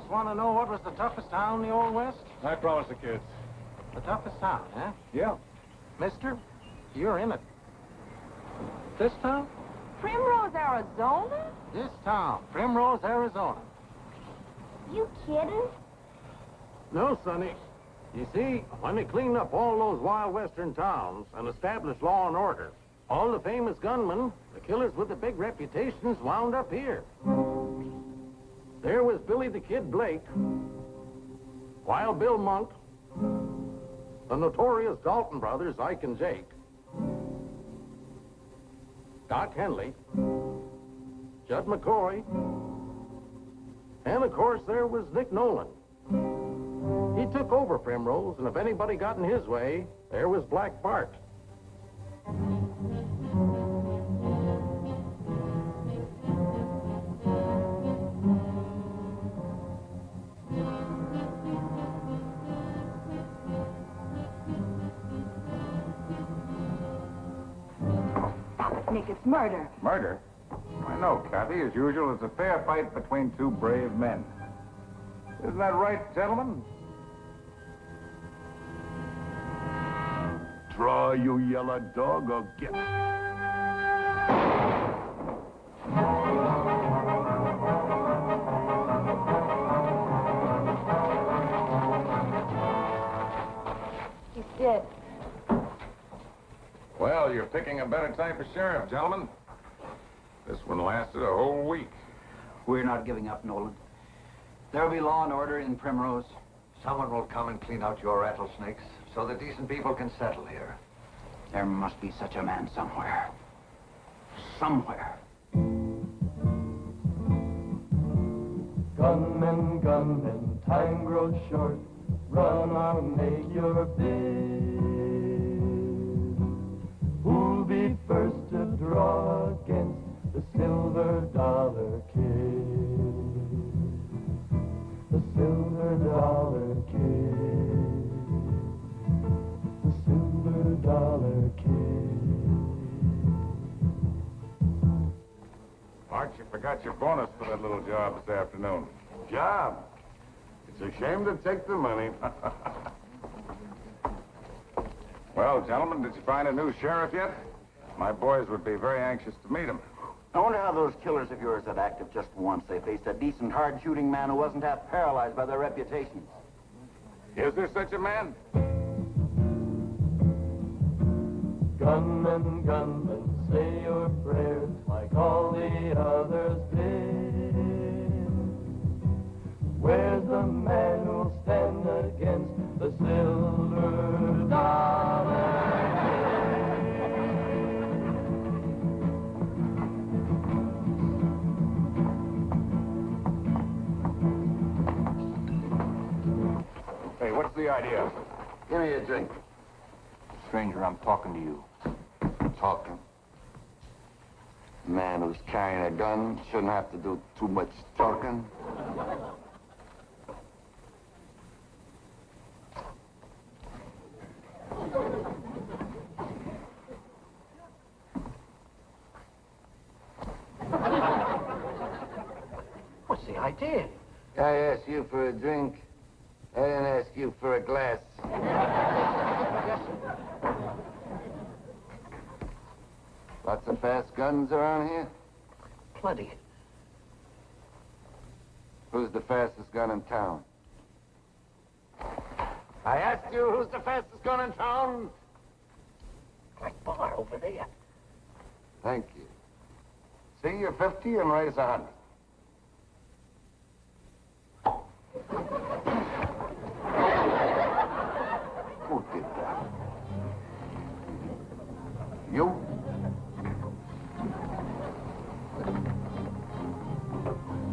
Want to know what was the toughest town in the Old West? I promise the kids. The toughest town, huh? Yeah. Mister, you're in it. This town? Primrose, Arizona? This town, Primrose, Arizona. You kidding? No, Sonny. You see, when they cleaned up all those wild western towns and established law and order, all the famous gunmen, the killers with the big reputations, wound up here. There was Billy the Kid Blake, Wild Bill Monk, the notorious Dalton brothers, Ike and Jake, Doc Henley, Judd McCoy, and of course there was Nick Nolan. He took over Primrose, and if anybody got in his way, there was Black Bart. Nick, it's murder. Murder? I know, Kathy. As usual, it's a fair fight between two brave men. Isn't that right, gentlemen? Draw, you yellow dog, or get. He's dead. Well, you're picking a better type of sheriff, gentlemen. This one lasted a whole week. We're not giving up, Nolan. There'll be law and order in Primrose. Someone will come and clean out your rattlesnakes so the decent people can settle here. There must be such a man somewhere. Somewhere. Gunmen, gunmen, time grows short. Run on, make your bid. Who'll be first to draw against the silver dollar kid? The silver dollar kid. The silver dollar kid. Bart, you forgot your bonus for that little job this afternoon. Job? It's a shame to take the money. Well, gentlemen, did you find a new sheriff yet? My boys would be very anxious to meet him. I wonder how those killers of yours that acted just once, they faced a decent, hard-shooting man who wasn't half paralyzed by their reputations. Is there such a man? Gunmen, gunmen, say your prayers like all the others did. the idea? Give me a drink. Stranger, I'm talking to you. Talking. A man who's carrying a gun shouldn't have to do too much talking. What's the idea? I asked you for a drink. I didn't ask you for a glass. Lots of fast guns around here? Plenty. Who's the fastest gun in town? I asked you who's the fastest gun in town? That bar over there. Thank you. See, you're 50 and raise 100. Who did that? You?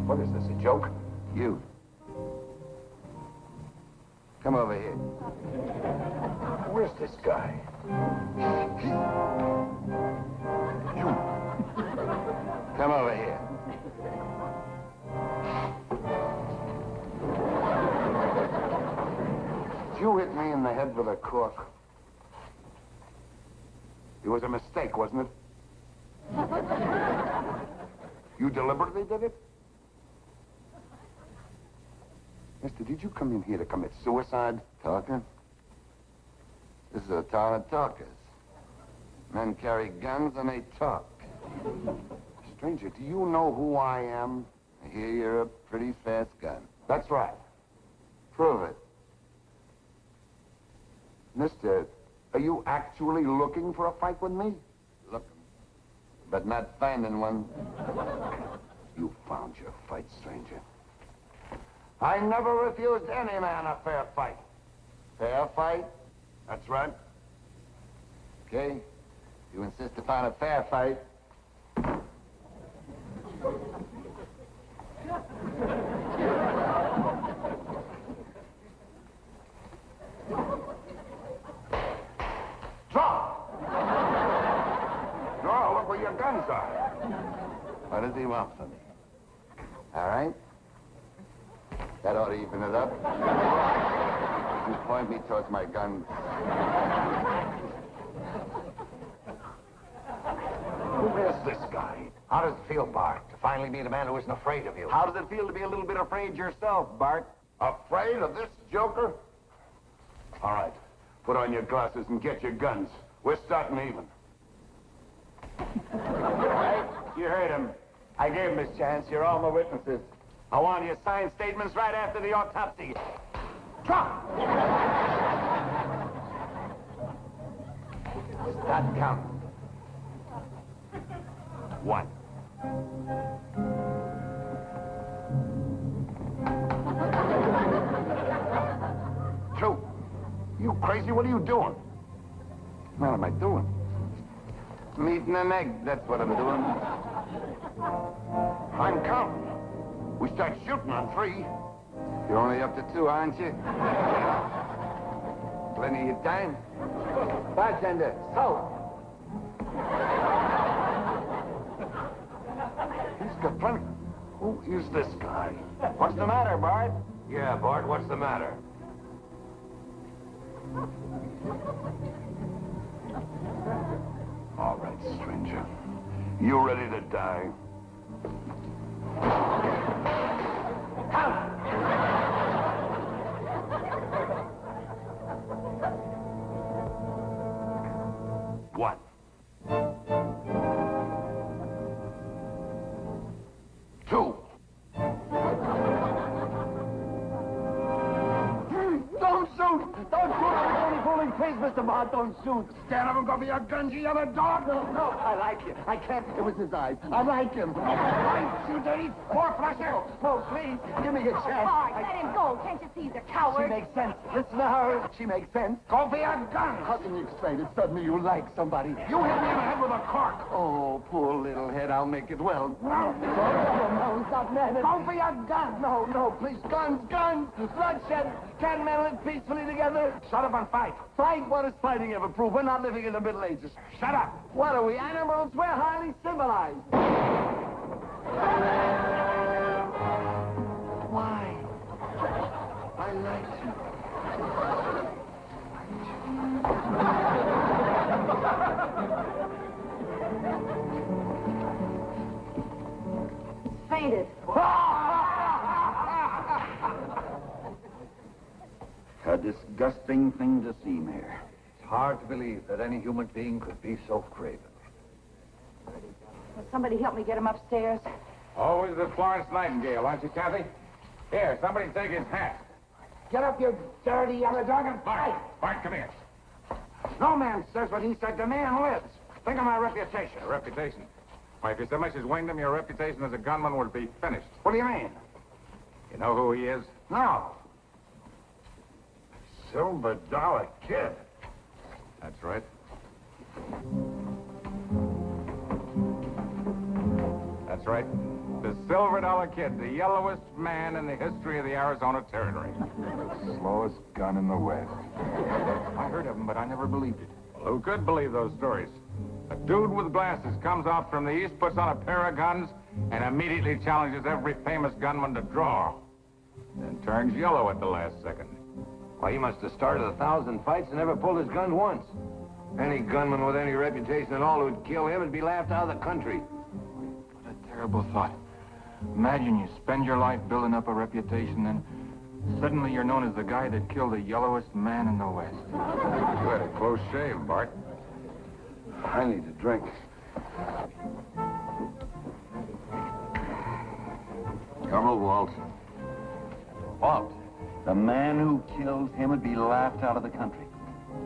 What is this, a joke? You. Come over here. Where's this guy? Come over here. Did you hit me in the head with a cork? It was a mistake, wasn't it? You deliberately did it? Mister, did you come in here to commit suicide? Talking? This is a town of talkers. Men carry guns and they talk. Stranger, do you know who I am? I hear you're a pretty fast gun. That's right. Prove it. Mister, are you actually looking for a fight with me? Looking. But not finding one. You found your fight, stranger. I never refused any man a fair fight. Fair fight? That's right. Okay. You insist upon a fair fight. Drop! No, look where your guns are. What does he want from me? All right? That ought to even it up. You point me towards my gun. Who is this guy? How does it feel, Bart, to finally meet a man who isn't afraid of you? How does it feel to be a little bit afraid yourself, Bart? Afraid of this joker? All right. Put on your glasses and get your guns. We're starting even. All right? You heard him. I gave him his chance. You're all my witnesses. I want you to sign statements right after the autopsy. Drop! Start counting. 1. 2. You crazy? What are you doing? What am I doing? Meeting an egg, that's what I'm doing. I'm counting. We start shooting on 3. You're only up to 2, aren't you? Plenty of time. Bartender, salt. He's got plenty. Who is this guy? What's the matter, Bart? Yeah, Bart, what's the matter? All right, stranger. You ready to die? One. 2. Don't shoot! Don't shoot! Please, Mr. Bart, don't shoot. Stand up and go for your guns, you other dog! No, I like you. I can't. It was his eyes. I like him. You dirty four-flusher! No, please, give me a chance. Bart, let him go. Can't you see he's a She coward? makes sense. Listen to her. She makes sense. Go for your guns! How can you explain it? Suddenly you like somebody. You hit me in the head with a cork! Oh, poor little head. I'll make it well. No, stop stop, man. Go for your gun. No, no, please. Guns, guns. Bloodshed. Can men live peacefully together? Shut up and fight. Fight? What does fighting ever prove? We're not living in the Middle Ages. Shut up. What are we, animals? We're highly civilized. Why? I like you. Fainted. A disgusting thing to see, Mayor. It's hard to believe that any human being could be so craven. Will somebody help me get him upstairs? Always the Florence Nightingale, aren't you, Kathy? Here, somebody take his hat. Get up, you dirty yellow dog, and fight. Bart, come here. No man says what he said. The man lives. Think of my reputation. Your reputation. Why, if you so much as winged him, your reputation as a gunman would be finished. What do you mean? You know who he is? No. Silver Dollar Kid. That's right. That's right. The Silver Dollar Kid, the yellowest man in the history of the Arizona Territory. The slowest gun in the West. I heard of him, but I never believed it. Well, who could believe those stories? A dude with glasses comes off from the east, puts on a pair of guns, and immediately challenges every famous gunman to draw. Then turns yellow at the last second. Why, he must have started 1,000 fights and never pulled his gun once. Any gunman with any reputation at all who'd kill him would be laughed out of the country. What a terrible thought. Imagine you spend your life building up a reputation, then suddenly you're known as the guy that killed the yellowest man in the West. You had a close shave, Bart. I need a drink. Come on, Walt. Walt? The man who kills him would be laughed out of the country.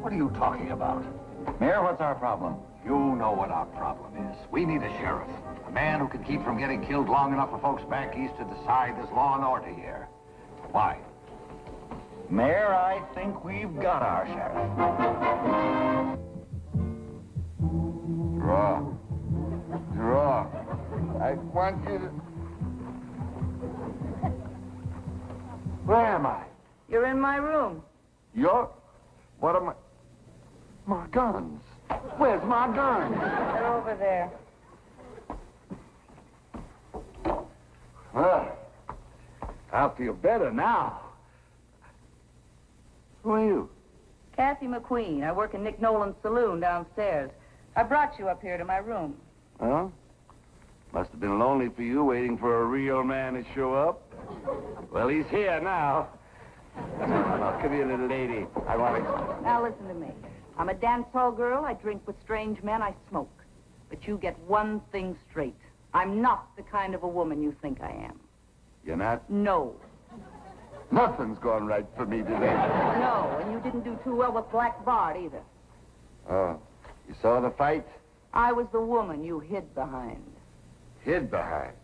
What are you talking about? Mayor, what's our problem? You know what our problem is. We need a sheriff. A man who can keep from getting killed long enough for folks back east to decide there's law and order here. Why? Mayor, I think we've got our sheriff. Draw. Draw. I want you to... Where am I? You're in my room. You're... What am I... My guns. Where's my guns? They're over there. Well, I feel better now. Who are you? Kathy McQueen. I work in Nick Nolan's saloon downstairs. I brought you up here to my room. Huh? Must have been lonely for you waiting for a real man to show up. Well, he's here now. Now, come here, little lady. I want to... Now listen to me. I'm a dance hall girl. I drink with strange men. I smoke. But you get one thing straight. I'm not the kind of a woman you think I am. You're not? No. Nothing's gone right for me today. No, and you didn't do too well with Black Bart either. Oh, you saw the fight? I was the woman you hid behind. Hid behind.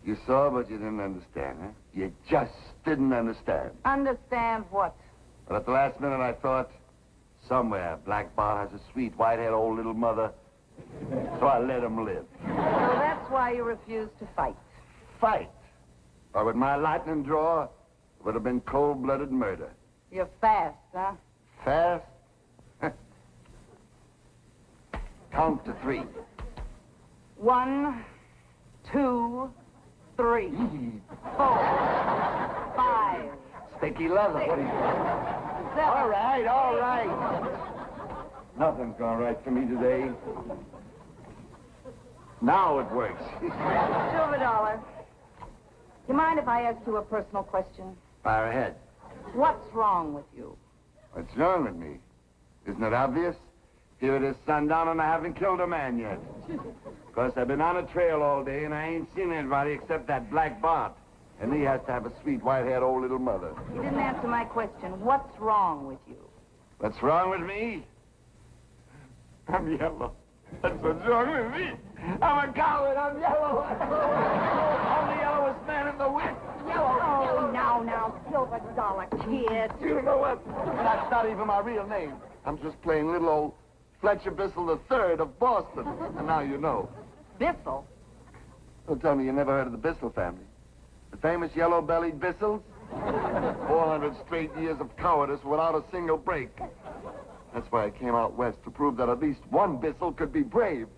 You saw, but you didn't understand, huh? You just didn't understand. Understand what? But at the last minute, I thought, somewhere, Black Bart has a sweet, white-haired old little mother. So I let him live. So that's why you refused to fight. Fight? Or with my lightning draw, it would have been cold-blooded murder. You're fast, huh? Fast? Count to 3. 1, 2, 3, 4, 5. Sticky leather. What do you... 7. All right, all right. Nothing's gone right for me today. Now it works. Silver Dollar. You mind if I ask you a personal question? Fire ahead. What's wrong with you? What's wrong with me? Isn't it obvious? Here it is sundown and I haven't killed a man yet. Of course, I've been on a trail all day and I ain't seen anybody except that Black Bart. And he has to have a sweet, white-haired old little mother. You didn't answer my question. What's wrong with you? What's wrong with me? I'm yellow. That's what's wrong with me. I'm a coward. I'm yellow. I'm the yellowest man in the West. Yellow. Oh, now, Silver Dollar Kid. You know what? That's not even my real name. I'm just plain little old Fletcher Bissell III of Boston. And now you know. Bissell? Don't tell me you never heard of the Bissell family. The famous yellow-bellied Bissells? 400 straight years of cowardice without a single break. That's why I came out west, to prove that at least one Bissell could be brave.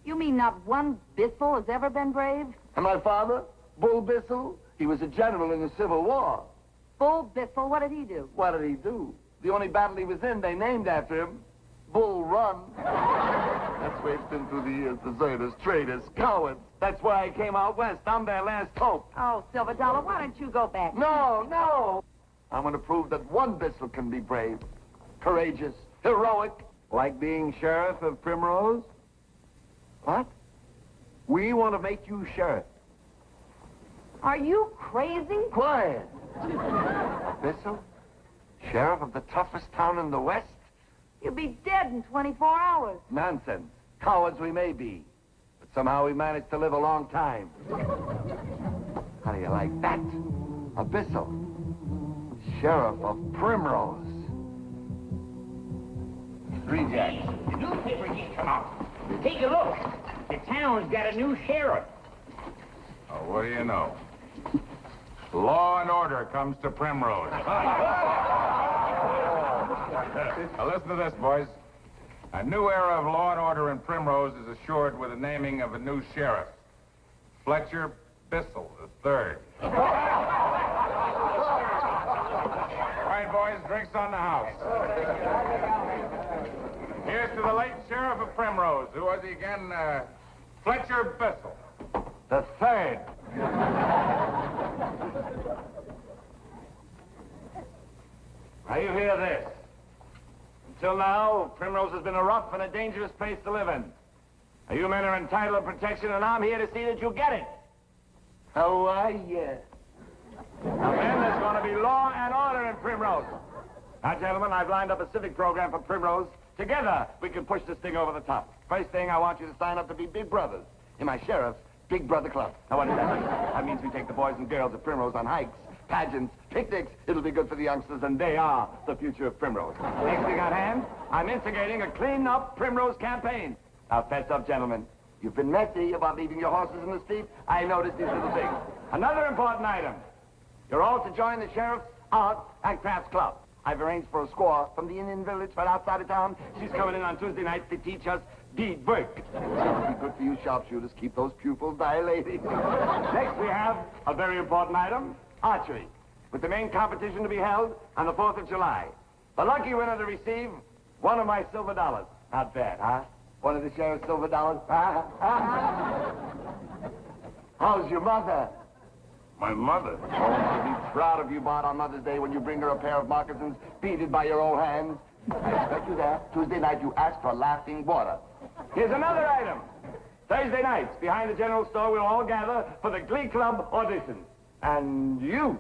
You mean not one Bissell has ever been brave? And my father, Bull Bissell, he was a general in the Civil War. Bull Bissell, what did he do? What did he do? The only battle he was in, they named after him. Bull Run. That's where he's been through the years. Deserters, traitors, cowards. That's why I came out west. I'm their last hope. Oh, Silver Dollar, why don't you go back? No. I'm going to prove that one Bissell can be brave, courageous, heroic. Like being sheriff of Primrose? What? We want to make you sheriff. Are you crazy? Quiet. A Bissell? Sheriff of the toughest town in the West? You'll be dead in 24 hours. Nonsense. Cowards we may be, but somehow we managed to live a long time. How do you like that? A Bissell. Sheriff of Primrose. Rejects. The newspaper just come out. Take a look. The town's got a new sheriff. Oh, what do you know? Law and order comes to Primrose. Now listen to this, boys. A new era of law and order in Primrose is assured with the naming of a new sheriff. Fletcher Bissell III. All right, boys, drinks on the house. Here's to the late sheriff of Primrose. Who was he again? Fletcher Bissell. The third. Now you hear this. Until now, Primrose has been a rough and a dangerous place to live in. Now, you men are entitled to protection, and I'm here to see that you get it. How are you? Now, men, there's going to be law and order in Primrose. Now, gentlemen, I've lined up a civic program for Primrose. Together, we can push this thing over the top. First thing, I want you to sign up to be big brothers in my sheriff's Big Brother Club. Now, what does that mean? That means we take the boys and girls of Primrose on hikes, pageants, picnics. It'll be good for the youngsters, and they are the future of Primrose. Next thing on hand, I'm instigating a clean-up Primrose campaign. Now, fess up, gentlemen. You've been messy about leaving your horses in the street. I noticed these little things. Another important item. You're all to join the Sheriff's Art and Crafts Club. I've arranged for a squaw from the Indian village right outside of town. She's coming in on Tuesday nights to teach us bead work. It'll be good for you sharpshooters. Keep those pupils dilating. Next, we have a very important item, archery, with the main competition to be held on the 4th of July. The lucky winner to receive one of my silver dollars. Not bad, huh? One of the sheriff's silver dollars. How's your mother? My mother? Oh, I'll be proud of you, Bart, on Mother's Day when you bring her a pair of moccasins beaded by your own hands. I expect you there. Tuesday night, you ask for laughing water. Here's another item. Thursday nights, behind the general store, we'll all gather for the Glee Club audition. And you're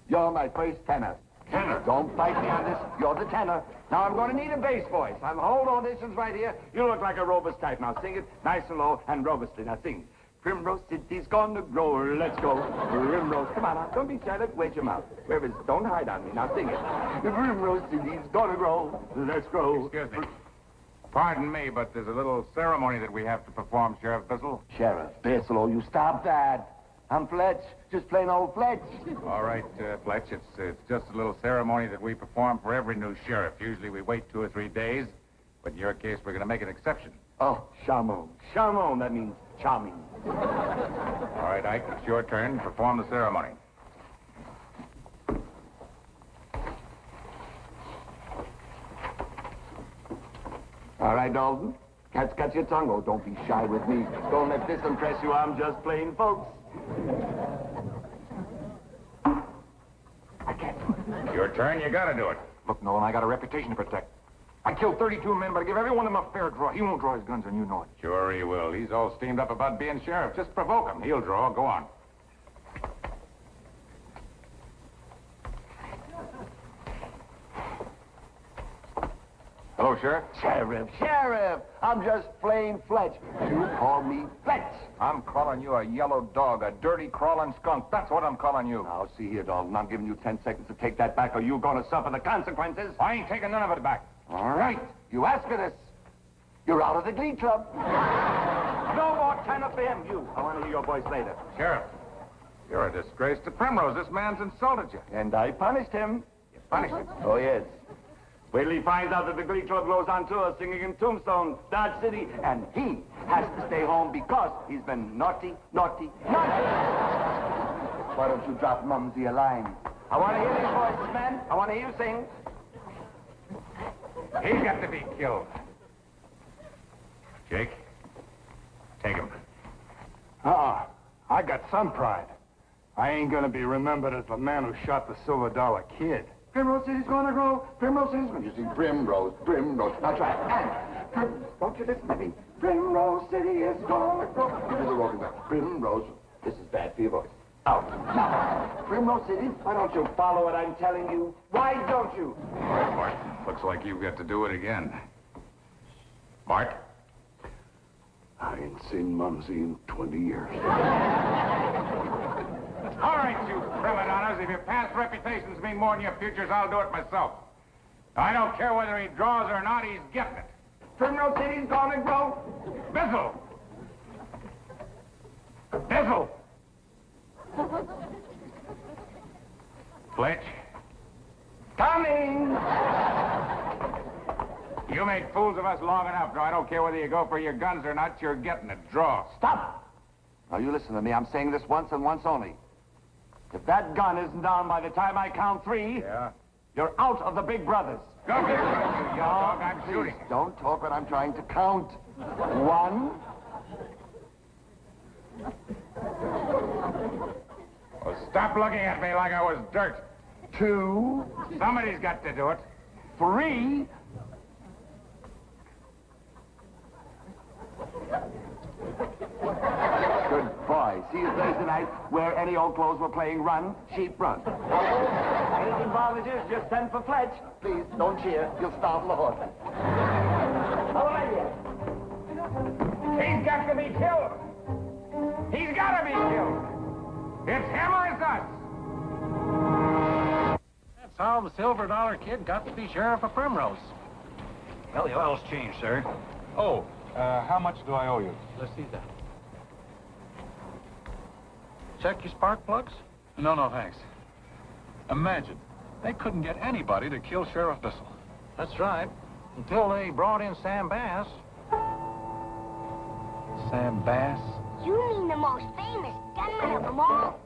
my first tenor. Tenor? Don't fight me on this. You're the tenor. Now, I'm going to need a bass voice. I'm hold auditions right here. You look like a robust type. Now, sing it nice and low and robustly. Now, sing. Primrose City's gonna grow. Let's go. Primrose. Come on now. Don't be shy. Let's wait your mouth. Where is it? Don't hide on me. Now, sing it. Primrose City's gonna grow. Let's go. Excuse me. Pardon me, but there's a little ceremony that we have to perform, Sheriff Bissell. Sheriff Bissell, you stop that. I'm Fletch. Just plain old Fletch. All right, Fletch, it's just a little ceremony that we perform for every new sheriff. Usually we wait 2 or 3 days, but in your case, we're going to make an exception. Oh, charmant. Charmant, that means charming. All right, Ike, it's your turn to perform the ceremony. All right, Dalton. Cat's got your tongue. Oh, don't be shy with me. Don't let this impress you. I'm just plain folks. I can't do it. Your turn, you got to do it. Look, Nolan, I got a reputation to protect. I killed 32 men, but I give every one of them a fair draw. He won't draw his guns, and you know it. Sure he will. He's all steamed up about being sheriff. Just provoke him. He'll draw. Go on. Hello, Sheriff. Sheriff! I'm just plain Fletch. You call me Fletch. I'm calling you a yellow dog, a dirty, crawling skunk. That's what I'm calling you. Now, see here, Dalton. I'm giving you 10 seconds to take that back, or you're going to suffer the consequences. I ain't taking none of it back. All right. You asked for this. You're out of the Glee Club. No more turn up for him, you. I want to hear your voice later. Sheriff, you're a disgrace to Primrose. This man's insulted you. And I punished him. You punished him. Oh, yes. Wait till he finds out that the Glee Club goes on tour singing in Tombstone, Dodge City, and he has to stay home because he's been naughty, naughty, naughty. Why don't you drop Mumsy a line? I want to hear these voices, man. I want to hear you sing. He's got to be killed. Jake, take him. I got some pride. I ain't gonna be remembered as the man who shot the Silver Dollar Kid. Primrose City's gonna grow. Primrose City's gonna... You see, Primrose, Primrose. Now try it. And, don't you listen to me. Primrose City is gonna grow. Give me the rolling back. Primrose. This is bad for your voice. Out. Now, Primrose City, why don't you follow what I'm telling you? Why don't you? All right, Bart. Looks like you've got to do it again. Bart? I ain't seen Mumsy in 20 years. All right, you prima donnas. If your past reputations mean more than your futures, I'll do it myself. I don't care whether he draws or not, he's getting it. Primrose City's gonna grow. Bizzle! Bizzle! Fletch? Coming! You made fools of us long enough. Now, I don't care whether you go for your guns or not, you're getting a draw. Stop! Now, you listen to me. I'm saying this once and once only. If that gun isn't down by the time I count 3, Yeah? you're out of the Big Brothers. Go get it, you dog. I'm Please, shooting. don't talk when I'm trying to count. 1. Well, stop looking at me like I was dirt. 2. Somebody's got to do it. 3. Good boy. See you Thursday night. Wear any old clothes. We're playing run, sheep, run. Anything bothers you, just send for Fletch. Please, don't cheer. You'll startle the horse. How are you? He's got to be killed. He's got to be killed. It's him or it's us. That's how the Silver Dollar Kid got to be sheriff of Primrose. Well, the oil's changed, sir. Oh, how much do I owe you? Let's see that. Check your spark plugs? No, thanks. Imagine, they couldn't get anybody to kill Sheriff Bissell. That's right. Until they brought in Sam Bass. Sam Bass? You mean the most famous gunman of them all?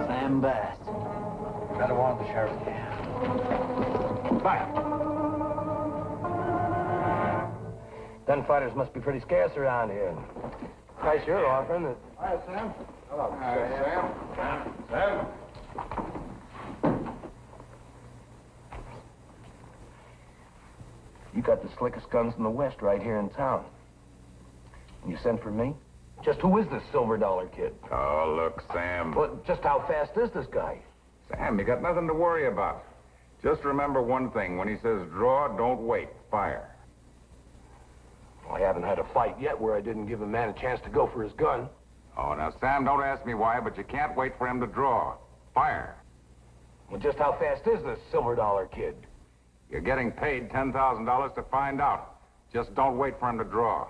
Sam Bass. Got a warrant, the sheriff. Fire. Gunfighters must be pretty scarce around here. Price you're offering is... Hi, Sam. Hello. Sam. You got the slickest guns in the West right here in town. And you sent for me? Just who is this Silver Dollar Kid? Oh, look, Sam. Well, just how fast is this guy? Sam, you got nothing to worry about. Just remember one thing. When he says draw, don't wait. Fire. Well, I haven't had a fight yet where I didn't give a man a chance to go for his gun. Oh, now, Sam, don't ask me why, but you can't wait for him to draw. Fire. Well, just how fast is this Silver Dollar Kid? You're getting paid $10,000 to find out. Just don't wait for him to draw.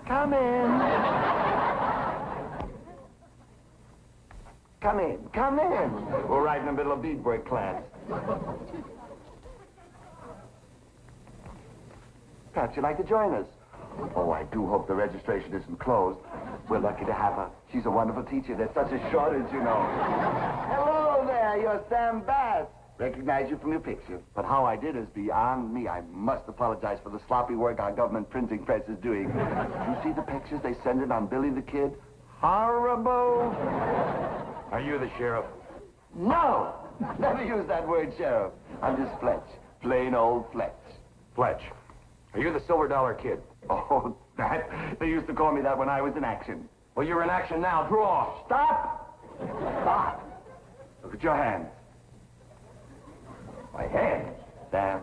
Come in. Come in. Come in. We're right in the middle of beadwork class. Perhaps you'd like to join us. Oh, I do hope the registration isn't closed. We're lucky to have her. She's a wonderful teacher. There's such a shortage, you know. Hello there. You're Sam Bass. Recognize you from your picture. But how I did is beyond me. I must apologize for the sloppy work our government printing press is doing. You see the pictures they send in on Billy the Kid? Horrible. Are you the sheriff? No! Never use that word, Sheriff. I'm just Fletch. Plain old Fletch. Fletch. Are you the Silver Dollar Kid? Oh, that? They used to call me that when I was in action. Well, you're in action now. Draw. Stop! Stop! Look at your hands. My hands? Sam,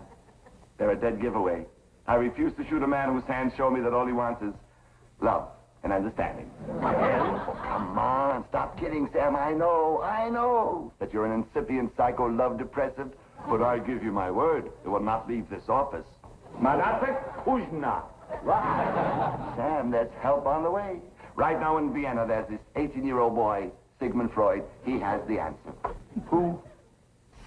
they're a dead giveaway. I refuse to shoot a man whose hands show me that all he wants is love and understanding. My hands? Oh, come on. Stop kidding, Sam. I know that you're an incipient psycho love depressive, but I give you my word, it will not leave this office. Manate? Who's not? Sam, there's help on the way. Right now in Vienna, there's this 18-year-old boy, Sigmund Freud. He has the answer. Who?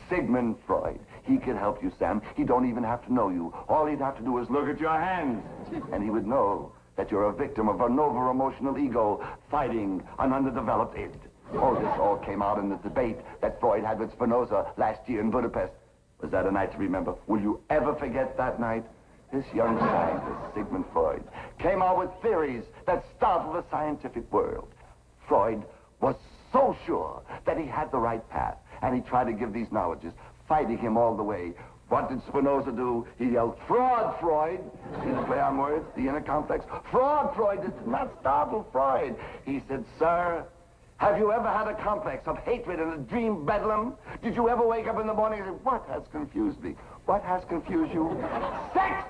Sigmund Freud. He can help you, Sam. He don't even have to know you. All he'd have to do is look at your hands, and he would know that you're a victim of an over-emotional ego fighting an underdeveloped id. Oh, this all came out in the debate that Freud had with Spinoza last year in Budapest. Was that a night to remember? Will you ever forget that night? This young scientist, Sigmund Freud, came out with theories that startled the scientific world. Freud was so sure that he had the right path, and he tried to give these knowledges, fighting him all the way. What did Spinoza do? He yelled, "Fraud, Freud!" See the play on words, the inner complex? Fraud, Freud! This did not startle Freud. He said, "Sir, have you ever had a complex of hatred and a dream bedlam? Did you ever wake up in the morning and say, what has confused me? What has confused you? Sex!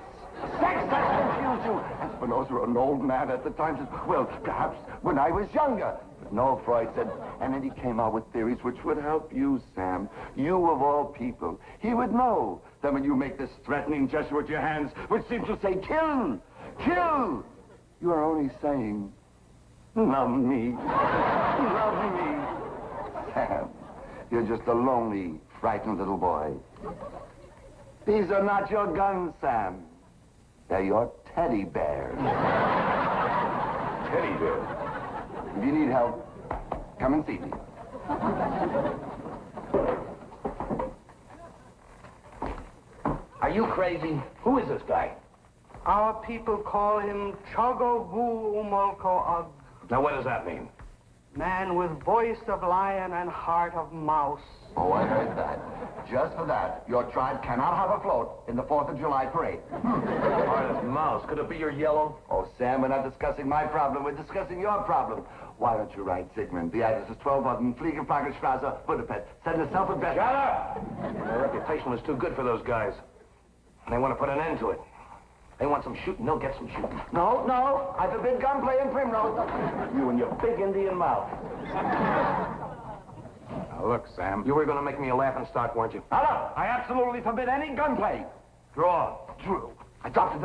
Sex has confused you!" And Spinoza, an old man at the time, said, "Well, perhaps when I was younger." But no, Freud said, and then he came out with theories which would help you, Sam. You of all people. He would know that when you make this threatening gesture with your hands, which seems to say, kill! Kill! You are only saying, love me. Love me. Sam, you're just a lonely, frightened little boy. These are not your guns, Sam. They're your teddy bears. Teddy bear. If you need help, come and see me. Are you crazy? Who is this guy? Our people call him Chogo-Wu-Umolko-Ug. Now, what does that mean? Man with voice of lion and heart of mouse. Oh, I heard that. Just for that, your tribe cannot have a float in the 4th of July parade. Heart of mouse. Could it be your yellow? Oh, Sam, we're not discussing my problem. We're discussing your problem. Why don't you write Sigmund? The address is 1200 Fliegerplagerstrasse, Budapest. Send a self-addressed... Shut up! Their reputation was too good for those guys. And they want to put an end to it. They want some shooting, they'll get some shooting. No, no. I forbid gunplay in Primrose. You and your big Indian mouth. Now, look, Sam. You were going to make me a laughing stock, weren't you? Now, look, I absolutely forbid any gunplay. Draw. True. I dropped $1.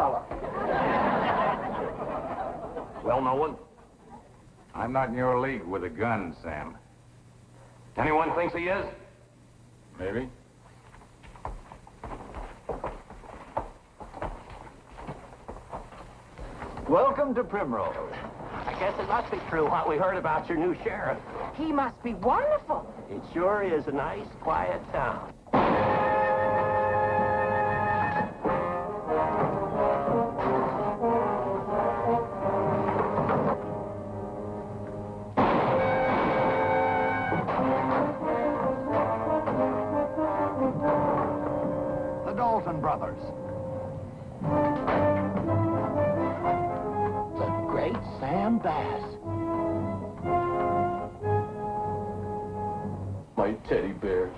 Well, no one. I'm not in your league with a gun, Sam. Anyone thinks he is? Maybe. Welcome to Primrose. I guess it must be true what we heard about your new sheriff. He must be wonderful. It sure is a nice, quiet town. The Dalton brothers. The great Sam Bass. My teddy bear.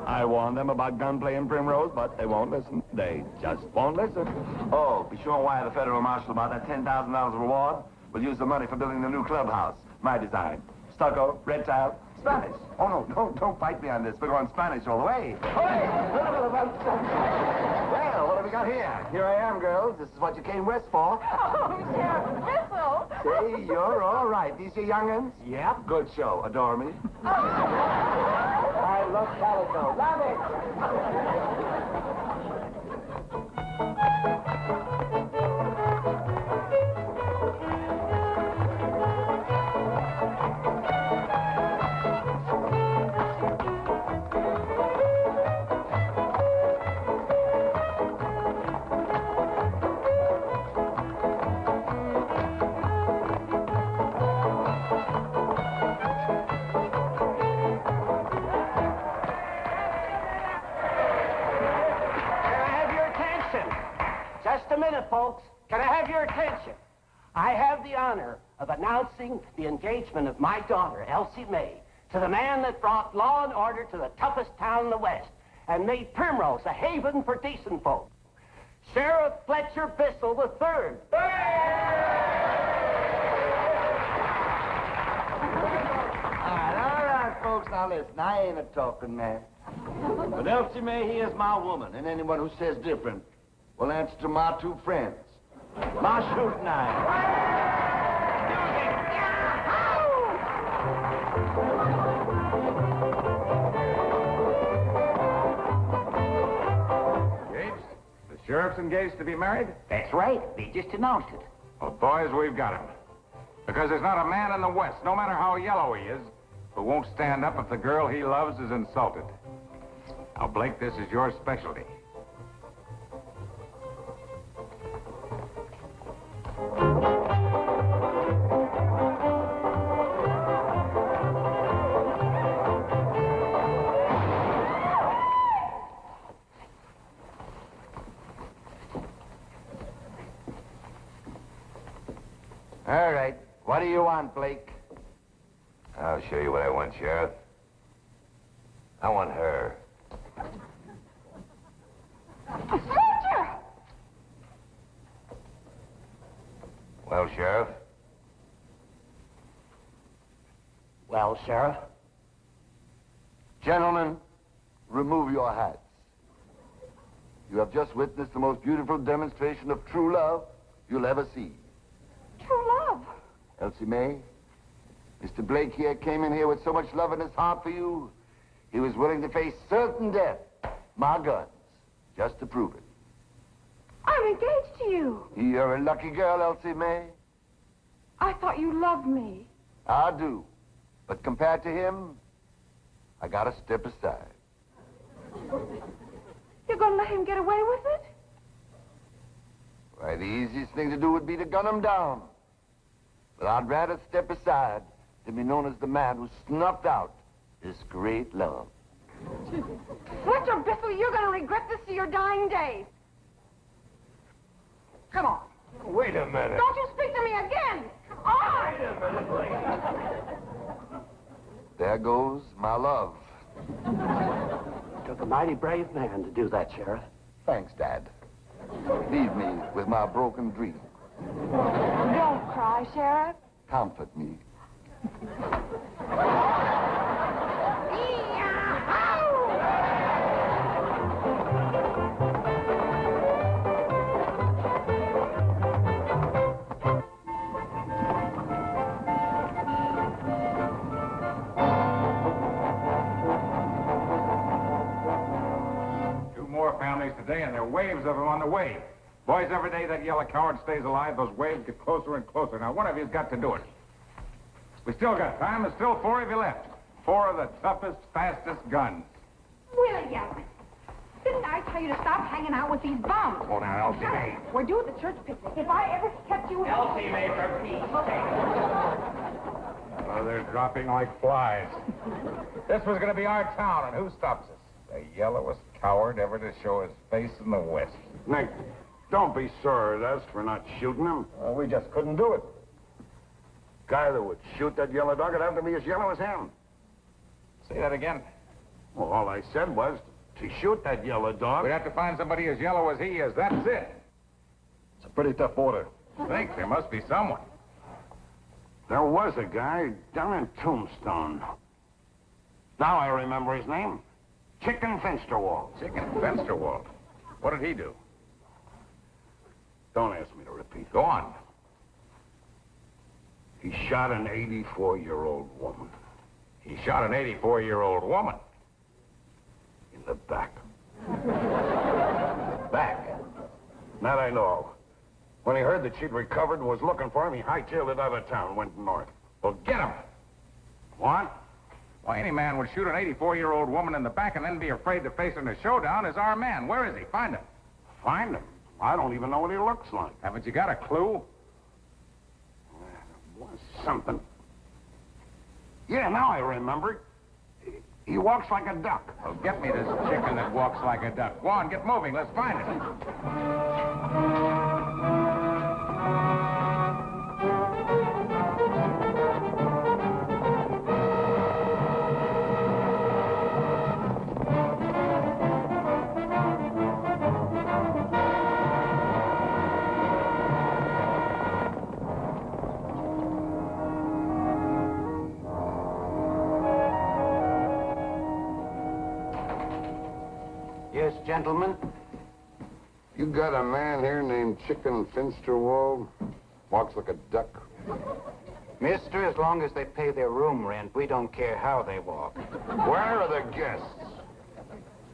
I warned them about gunplay in Primrose, but they won't listen. They just won't listen. Oh, be sure and wire the federal marshal about that $10,000 reward. We'll use the money for building the new clubhouse. My design. Stucco, red tile, Spanish. Oh, no, don't fight me on this. We're going Spanish all the way. Well, what have we got here? Here I am, girls. This is what you came west for. Oh, Sheriff Thistle. Say, you're all right. These your young'uns? Yep. Good show. Adore me. Oh. I love calico. Love it. Just a minute, folks. Can I have your attention? I have the honor of announcing the engagement of my daughter, Elsie May, to the man that brought law and order to the toughest town in the West and made Primrose a haven for decent folk. Sheriff Fletcher Bissell III. All right, folks, now listen. I ain't a talking man. But Elsie May, he is my woman, and anyone who says different will answer to my two friends. My shooting iron. Engaged? The sheriff's engaged to be married? That's right. They just announced it. Well, boys, we've got him. Because there's not a man in the West, no matter how yellow he is, who won't stand up if the girl he loves is insulted. Now, Blake, this is your specialty. All right. What do you want, Blake? I'll show you what I want, Sheriff. I want her. Fletcher! Well, Sheriff? Well, Sheriff? Gentlemen, remove your hats. You have just witnessed the most beautiful demonstration of true love you'll ever see. True love. Elsie May, Mr. Blake here came in here with so much love in his heart for you, he was willing to face certain death, my guns, just to prove it. I'm engaged to you. You're a lucky girl, Elsie May. I thought you loved me. I do. But compared to him, I gotta step aside. You're gonna let him get away with it? Why, the easiest thing to do would be to gun him down. But I'd rather step aside than be known as the man who snuffed out this great love. Fletcher Bissell, you're gonna regret this to your dying days. Come on. Wait a minute. Don't you speak to me again. Come on. Wait a minute, Blake. There goes my love. Took a mighty brave man to do that, Sheriff. Thanks, Dad. Leave me with my broken dream. Don't cry, Sheriff. Comfort me. Two more families today, and there are waves of them on the way. Boys, every day that yellow coward stays alive, those waves get closer and closer. Now, one of you's got to do it. We still got time. There's still four of you left. Four of the toughest, fastest guns. William, didn't I tell you to stop hanging out with these bums? Hold on, Elsie Shut May. up. We're due at the church picnic. If I ever kept you... Elsie May, for peace sake. Oh, they're dropping like flies. This was going to be our town, and who stops us? The yellowest coward ever to show his face in the West. Nick, don't be sore at us for not shooting him. We just couldn't do it. Guy that would shoot that yellow dog would have to be as yellow as him. Say that again. Well, all I said was to shoot that yellow dog. We'd have to find somebody as yellow as he is. That's it. It's a pretty tough order. Think there must be someone. There was a guy down in Tombstone. Now I remember his name. Chicken Fensterwald. Chicken Fensterwald. What did he do? Don't ask me to repeat. Go on. He shot an 84-year-old woman. He shot an 84-year-old woman? The back. Back. That I know. When he heard that she'd recovered and was looking for him, he hightailed it out of town and went north. Well, get him. What? Well, any man would shoot an 84-year-old woman in the back and then be afraid to face in a showdown is our man. Where is he? Find him. Find him? I don't even know what he looks like. Haven't you got a clue? Was something. Yeah, now I remember. He walks like a duck. Well, get me this chicken that walks like a duck. Go on, get moving. Let's find him. Yes, gentlemen? You got a man here named Chicken Finsterwald? Walks like a duck? Mister, as long as they pay their room rent, we don't care how they walk. Where are the guests?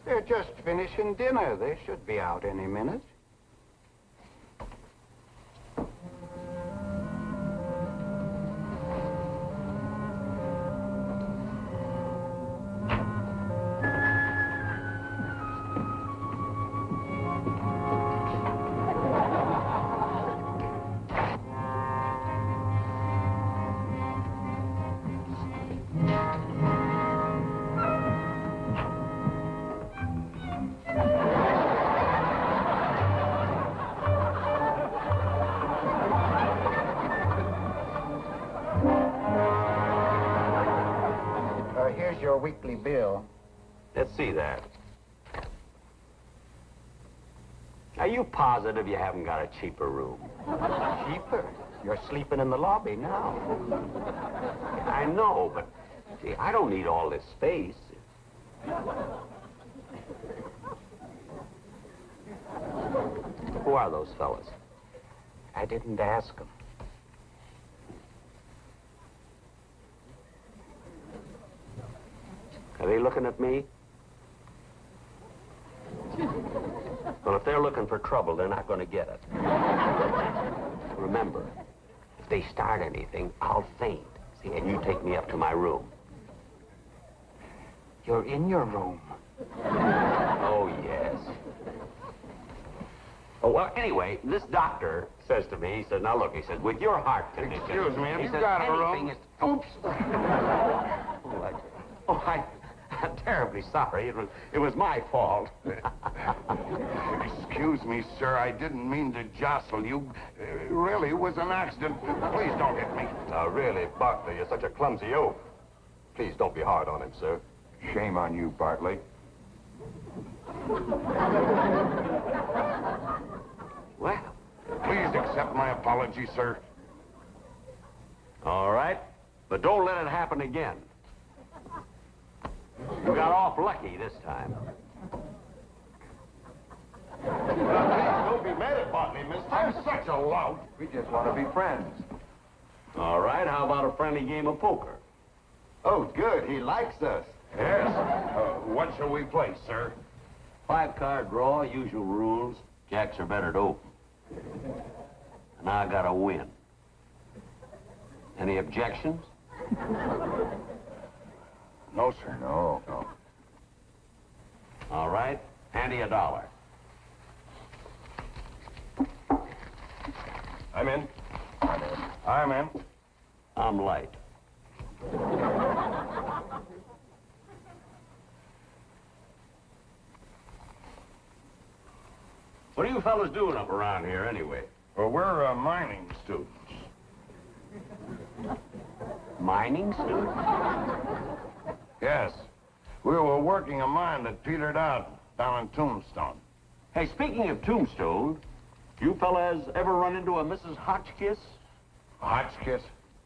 They're just finishing dinner. They should be out any minute. Here's your weekly bill. Let's see that. Are you positive you haven't got a cheaper room? Cheaper? You're sleeping in the lobby now. I know, but see, I don't need all this space. Who are those fellas? I didn't ask them. Are they looking at me? Well, if they're looking for trouble, they're not going to get it. Remember, if they start anything, I'll faint. See, and you take me up to my room. You're in your room. Oh, yes. Oh, well, anyway, this doctor says to me, he says, now look, he says, with your heart condition... Excuse me, have he you says, got a anything room? is... Oops. I'm terribly sorry. It was my fault. Excuse me, sir. I didn't mean to jostle you. Really, it was an accident. Please don't hit me. Now, really, Bartley, you're such a clumsy oaf. Please don't be hard on him, sir. Shame on you, Bartley. Well, Please accept my apology, sir. all right. But don't let it happen again. You got off lucky this time. Please don't be mad at me, mister. I'm such a lout. We just want to be friends. All right, how about a friendly game of poker? Oh, good. He likes us. Yes. What shall we play, sir? 5-card draw, usual rules. Jacks are better to open. And I gotta win. Any objections? No, sir. No. All right, handy $1. I'm in. I'm in. I'm light. What are you fellas doing up around here, anyway? Well, we're mining students. Mining students? Yes. We were working a mine that petered out down in Tombstone. Hey, speaking of Tombstone, you fellas ever run into a Mrs. Hotchkiss? Hotchkiss?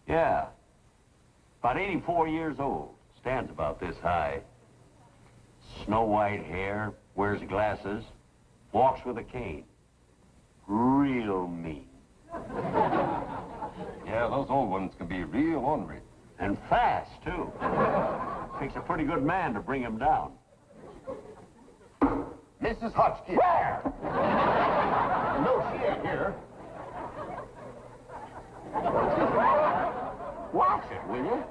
Yeah. About 84 years old. Stands about this high. Snow white hair, wears glasses, walks with a cane. Real mean. Yeah, those old ones can be real ornery. And fast, too. Takes a pretty good man to bring him down. Mrs. Hotchkiss. Where? No, she ain't here. Watch it, will you?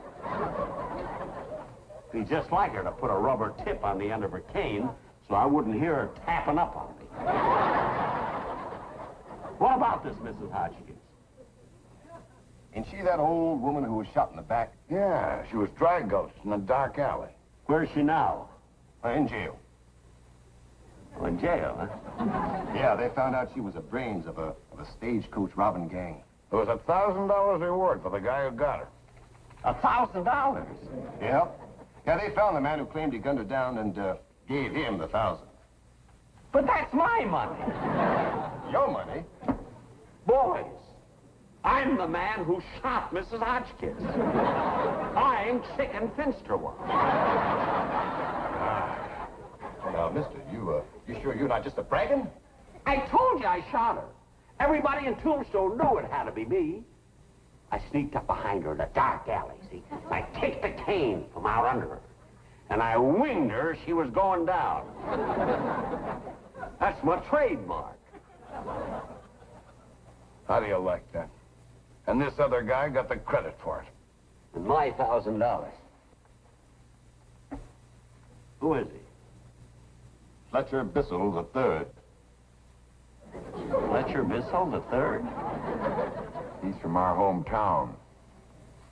Be just like her to put a rubber tip on the end of her cane so I wouldn't hear her tapping up on me. What about this Mrs. Hotchkiss? Ain't she that old woman who was shot in the back? Yeah, she was dry ghost in a dark alley. Where's she now? In jail. Oh, in jail, huh? Yeah, they found out she was the brains of a stagecoach robbing gang. There was $1,000 reward for the guy who got her. $1,000? Yep. Yeah, they found the man who claimed he gunned her down and gave him the 1,000. But that's my money. Your money? Boys, I'm the man who shot Mrs. Hotchkiss. I'm Chicken Finsterwald. Now, mister, you sure you're not just a bragging? I told you I shot her. Everybody in Tombstone knew it had to be me. I sneaked up behind her in a dark alley, see? I kicked the cane from out under her. And I winged her as she was going down. That's my trademark. How do you like that? And this other guy got the credit for it. And my $1,000. Who is he? Fletcher Bissell III. Fletcher Bissell III? He's from our hometown,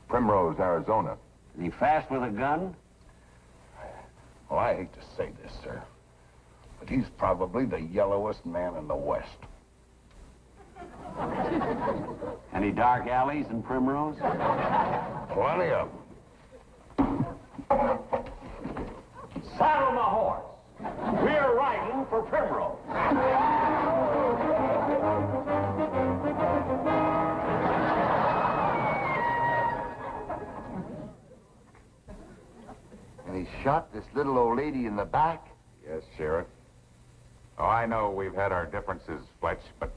Primrose, Arizona. Is he fast with a gun? Well, I hate to say this, sir, but he's probably the yellowest man in the West. Any dark alleys in Primrose? Plenty of them. Saddle my horse. We're riding for Primrose. And he shot this little old lady in the back? Yes, Sheriff. Oh, I know we've had our differences, Fletch, but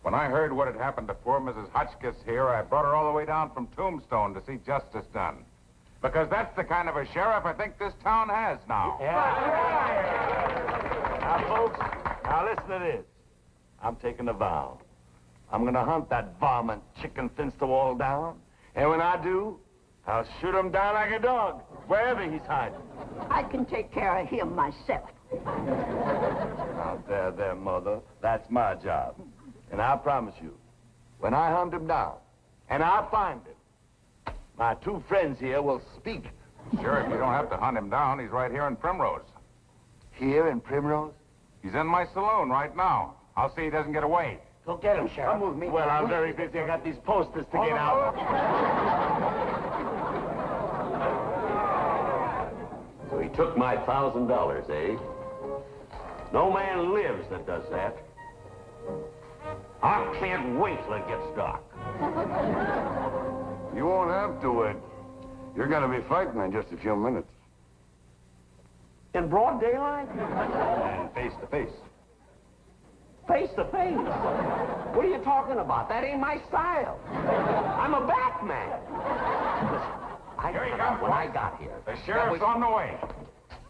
when I heard what had happened to poor Mrs. Hotchkiss here, I brought her all the way down from Tombstone to see justice done. Because that's the kind of a sheriff I think this town has now. Now, folks, now listen to this. I'm taking a vow. I'm gonna hunt that varmint Chicken Finsterwald down, and when I do, I'll shoot him down like a dog, wherever he's hiding. I can take care of him myself. Now, there, Mother. That's my job. And I promise you, when I hunt him down, and I find him, my two friends here will speak. Sheriff, you don't have to hunt him down. He's right here in Primrose. Here in Primrose? He's in my saloon right now. I'll see he doesn't get away. Go get him, Sheriff. Come with me. Well, I'm very busy. I got these posters to get out. So he took my $1,000, eh? No man lives that does that. I can't wait till it gets dark. You won't have to wait. You're going to be fighting in just a few minutes. In broad daylight? And face to face. Face to face? What are you talking about? That ain't my style. I'm a Batman. Listen, Here he comes, when I got here. The sheriff's on the way.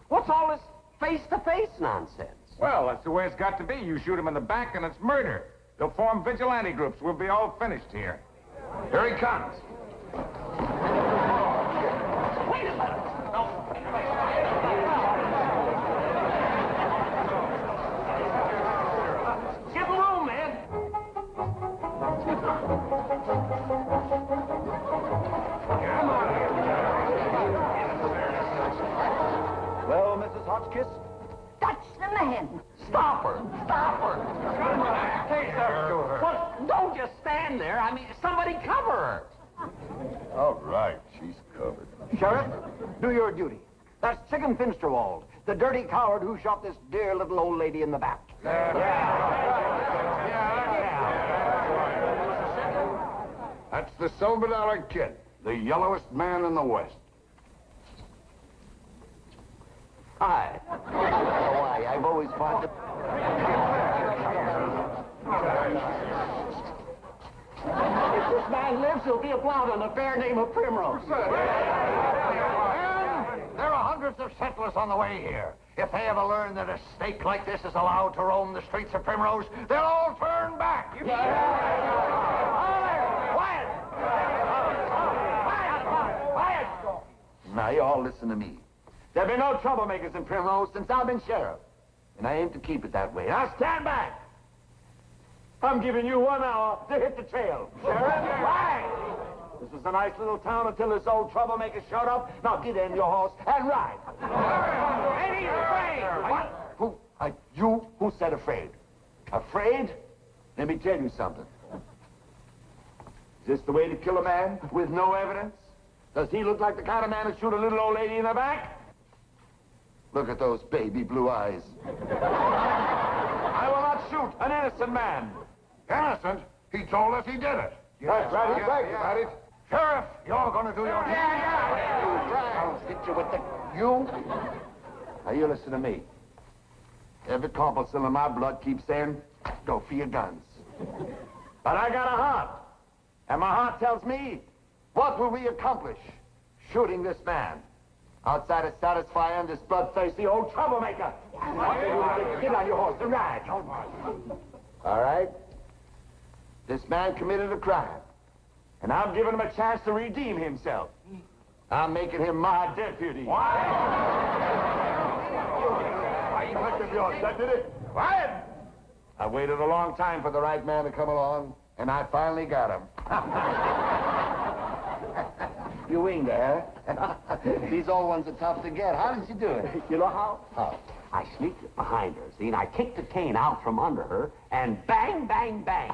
What's all this face-to-face nonsense? Well, that's the way it's got to be. You shoot him in the back and it's murder. They'll form vigilante groups. We'll be all finished here. Here he comes. Wait a minute. No. Give him room, man. Well, Mrs. Hotchkiss? That's the man. Stop her. Stop her. Take her to her. Well, don't just stand there. I mean, somebody cover her. All right, she's covered. Sheriff, do your duty. That's Chicken Finsterwald, the dirty coward who shot this dear little old lady in the back. That's the $silver Kid, the yellowest man in the West. Hi. Why, I've always wanted... If this man lives, he'll be a blot on the fair name of Primrose. And there are hundreds of settlers on the way here. If they ever learn that a snake like this is allowed to roam the streets of Primrose, they'll all turn back. Quiet! Quiet! Now, you all listen to me. There've been no troublemakers in Primrose since I've been sheriff. And I aim to keep it that way. Now, stand back! I'm giving you 1 hour to hit the trail. Sheriff, quiet! This was a nice little town until this old troublemaker showed up. Now get in your horse and ride. And he's afraid. What? Who said afraid? Afraid? Let me tell you something. Is this the way to kill a man with no evidence? Does he look like the kind of man to shoot a little old lady in the back? Look at those baby blue eyes. I will not shoot an innocent man. Innocent? He told us he did it. That's right, he's right about it. Sheriff, you're going to do your duty. I'll hit you with the... You? Now, you listen to me. Every corpuscle in my blood keeps saying, go for your guns. But I got a heart. And my heart tells me, what will we accomplish shooting this man? Outside of satisfying this bloodthirsty old troublemaker. Get on your horse and ride. All right? This man committed a crime. And I'm giving him a chance to redeem himself. I'm making him my deputy. Why, you must have yours, did it? Quiet! I waited a long time for the right man to come along, and I finally got him. You winged her, huh? These old ones are tough to get. How did you do it? You know how? How? I sneaked up behind her, see, and I kicked the cane out from under her, and bang, bang, bang.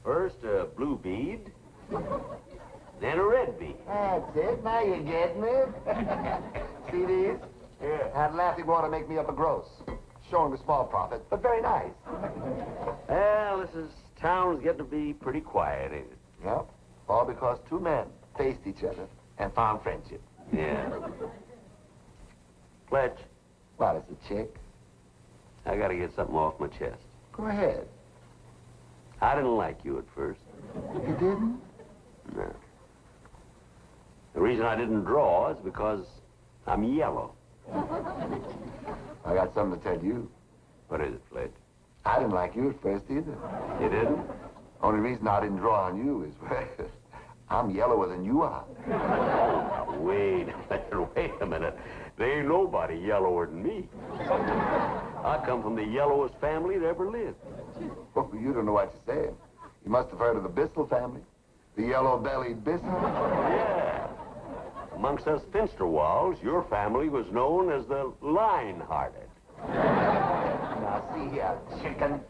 First a blue bead, then a red bead. That's it. Now you're getting it. See these? Yeah. Had laughing water make me up a gross. Showing a small profit, but very nice. Well, town's getting to be pretty quiet, ain't it? Yep. All because two men faced each other and found friendship. Yeah. Fletch. What is it, chick? I gotta get something off my chest. Go ahead. I didn't like you at first. You didn't? No. The reason I didn't draw is because I'm yellow. I got something to tell you. What is it, Fletch? I didn't like you at first either. You didn't? Only reason I didn't draw on you is I'm yellower than you are. Oh, wait a minute. There ain't nobody yellower than me. I come from the yellowest family that ever lived. Oh, you don't know what you're saying. You must have heard of the Bissell family. The yellow-bellied Bissell. Yeah. Amongst us Finsterwalls, your family was known as the line-hearted. Now, see here, chicken.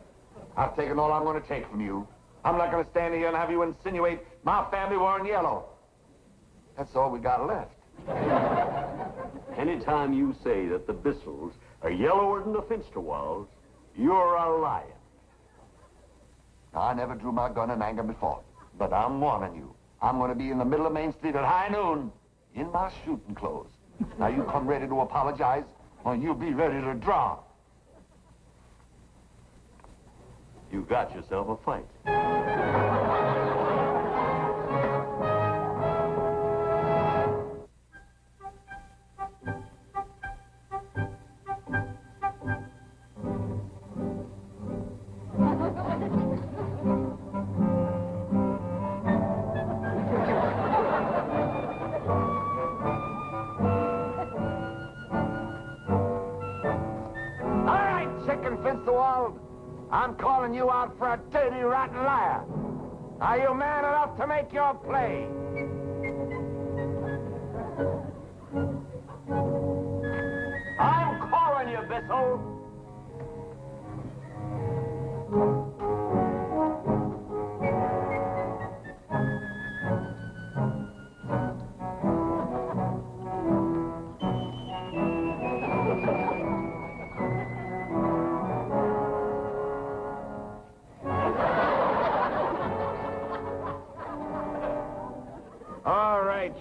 I've taken all I'm going to take from you. I'm not going to stand here and have you insinuate my family weren't yellow. That's all we got left. Anytime you say that the Bissells are yellower than the Finsterwalls, you're a liar. Now, I never drew my gun in anger before, but I'm warning you. I'm going to be in the middle of Main Street at high noon in my shooting clothes. Now, you come ready to apologize, or you be ready to draw. You got yourself a fight. I'm calling you out for a dirty, rotten liar. Are you man enough to make your play? I'm calling you, Bissell.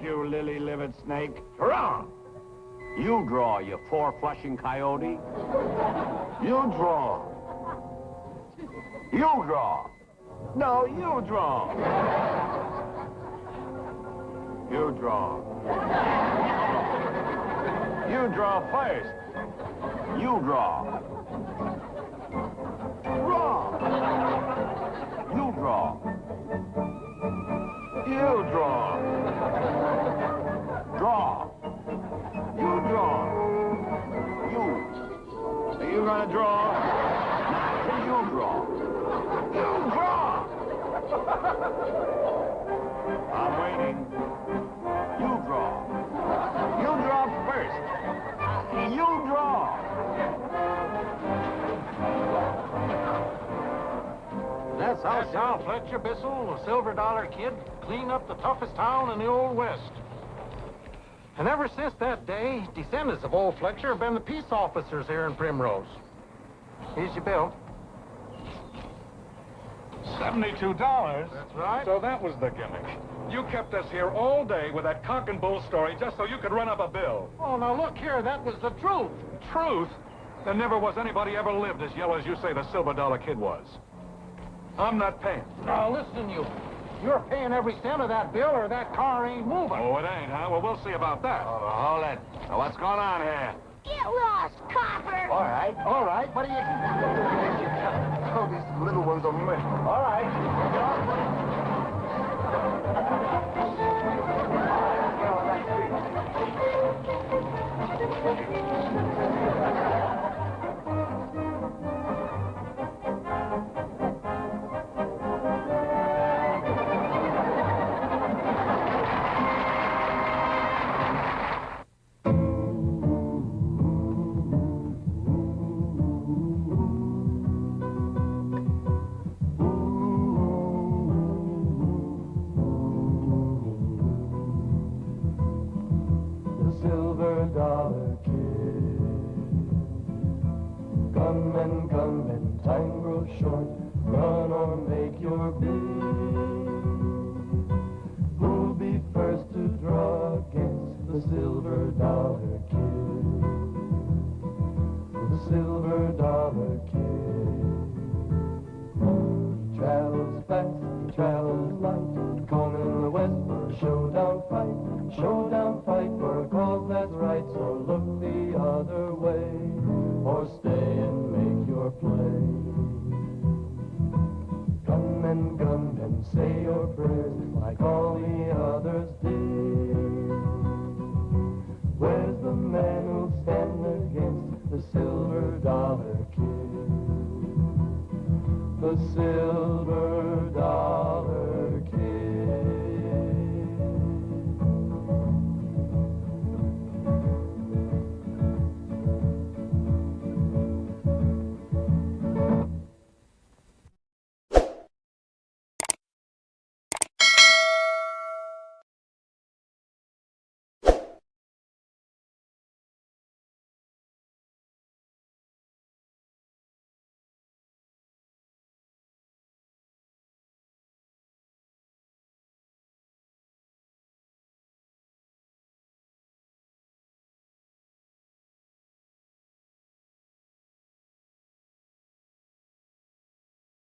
You lily-livered snake. Draw! You draw, you four-flushing coyote. You draw. You draw. No, you draw. You draw. You draw first. You draw. Draw. You draw. You draw. Draw. You draw. You. Are you gonna draw? Now you draw. You draw. I'm waiting. You draw. You draw first. You draw. That's how Fletcher Bissell, the Silver Dollar Kid, cleaned up the toughest town in the Old West. And ever since that day, descendants of old Fletcher have been the peace officers here in Primrose. Here's your bill. $72? That's right. So that was the gimmick. You kept us here all day with that cock and bull story just so you could run up a bill. Oh, now look here, that was the truth. Truth? There never was anybody ever lived as yellow as you say the Silver Dollar Kid was. I'm not paying. Now listen, you. You're paying every cent of that bill or that car ain't moving. Oh, it ain't, huh? Well, we'll see about that. Hold it. Now, what's going on here? Get lost, copper! All right. What do you... Oh, these little ones are me. All right. Gunmen, time grows short. Run or make your bid. Who'll be first to draw against the Silver Dollar Kid? The Silver Dollar Kid. He travels fast, he travels light, going in the west for a showdown fight for a cause that's right. So look the other way, or stay and make your play. Gunmen, say your prayers like all the others did. Where's the man who'll stand against the Silver Dollar Kid? The Silver